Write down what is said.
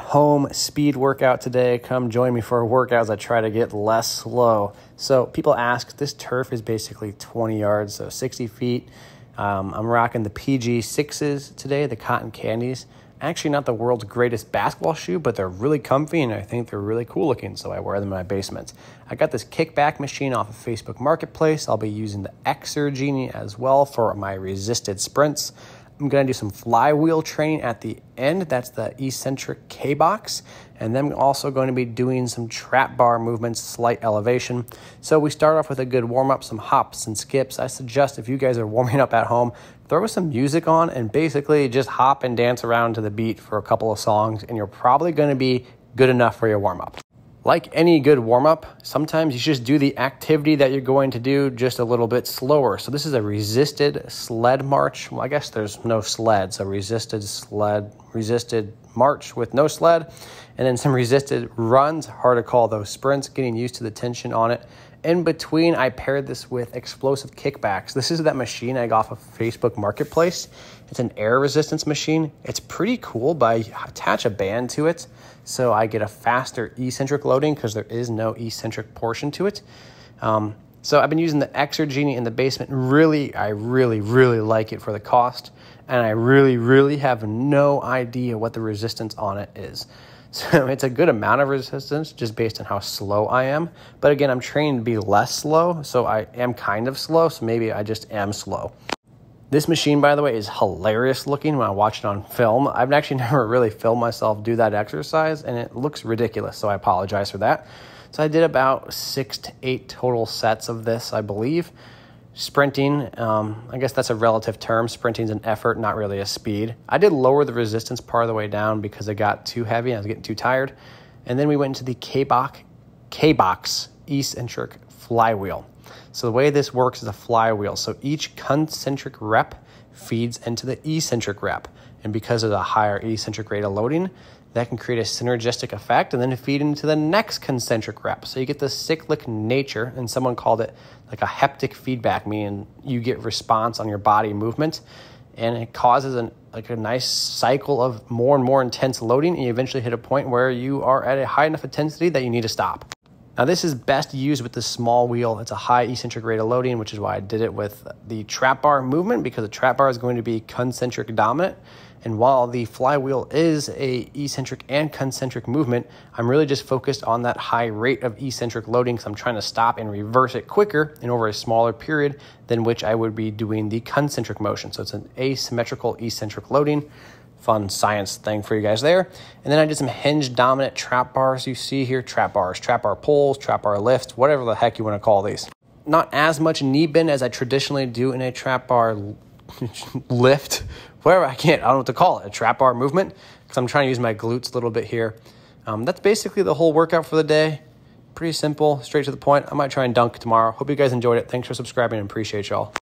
home speed workout today. Come join me for a workout as I try to get less slow. So people ask, this turf is basically 20 yards, so 60 feet. I'm rocking the PG6s today, the cotton candies. Actually not the world's greatest basketball shoe, but they're really comfy and I think they're really cool looking, so I wear them in my basement. I got this kickback machine off of Facebook Marketplace. I'll be using the Exergenie as well for my resisted sprints. I'm going to do some flywheel training at the end. That's the eccentric K-box. And then I'm also going to be doing some trap bar movements, slight elevation. So we start off with a good warm-up, some hops and skips. I suggest if you guys are warming up at home, throw some music on and basically just hop and dance around to the beat for a couple of songs, and you're probably going to be good enough for your warm-up. Like any good warm-up, sometimes you just do the activity that you're going to do just a little bit slower. So this is a resisted sled march. Well, I guess there's no sled, so resisted march with no sled, and then some resisted runs, hard to call those sprints, getting used to the tension on it. In between, I paired this with explosive kickbacks. This is that machine I got off of Facebook Marketplace. It's an air resistance machine. It's pretty cool, but I attach a band to it, so I get a faster eccentric loading because there is no eccentric portion to it. So I've been using the Exergenie in the basement. I really like it for the cost, and I really have no idea what the resistance on it is. So it's a good amount of resistance just based on how slow I am. But again, I'm trained to be less slow, so I am kind of slow, so maybe I just am slow. This machine, by the way, is hilarious looking when I watch it on film. I've actually never really filmed myself do that exercise, and it looks ridiculous, so I apologize for that. So I did about 6 to 8 total sets of this, I believe. Sprinting, I guess that's a relative term. Sprinting is an effort, not really a speed. I did lower the resistance part of the way down because it got too heavy and I was getting too tired. And then we went into the K-box eccentric flywheel. So the way this works is a flywheel. So each concentric rep feeds into the eccentric rep. And because of the higher eccentric rate of loading, that can create a synergistic effect and then feed into the next concentric rep. So you get this cyclic nature, and someone called it like a haptic feedback, meaning you get response on your body movement, and it causes a nice cycle of more and more intense loading, and you eventually hit a point where you are at a high enough intensity that you need to stop. Now this is best used with the small wheel. It's a high eccentric rate of loading, which is why I did it with the trap bar movement, because the trap bar is going to be concentric dominant. And while the flywheel is a eccentric and concentric movement, I'm really just focused on that high rate of eccentric loading because I'm trying to stop and reverse it quicker and over a smaller period than which I would be doing the concentric motion. So it's an asymmetrical eccentric loading. Fun science thing for you guys there. And then I did some hinge dominant trap bars. You see here, trap bars, trap bar pulls, trap bar lifts, whatever the heck you want to call these. Not as much knee bend as I traditionally do in a trap bar lift, whatever, I don't know what to call it, a trap bar movement, because I'm trying to use my glutes a little bit here. That's basically the whole workout for the day. Pretty simple, straight to the point. I might try and dunk tomorrow. Hope you guys enjoyed it. Thanks for subscribing and appreciate y'all.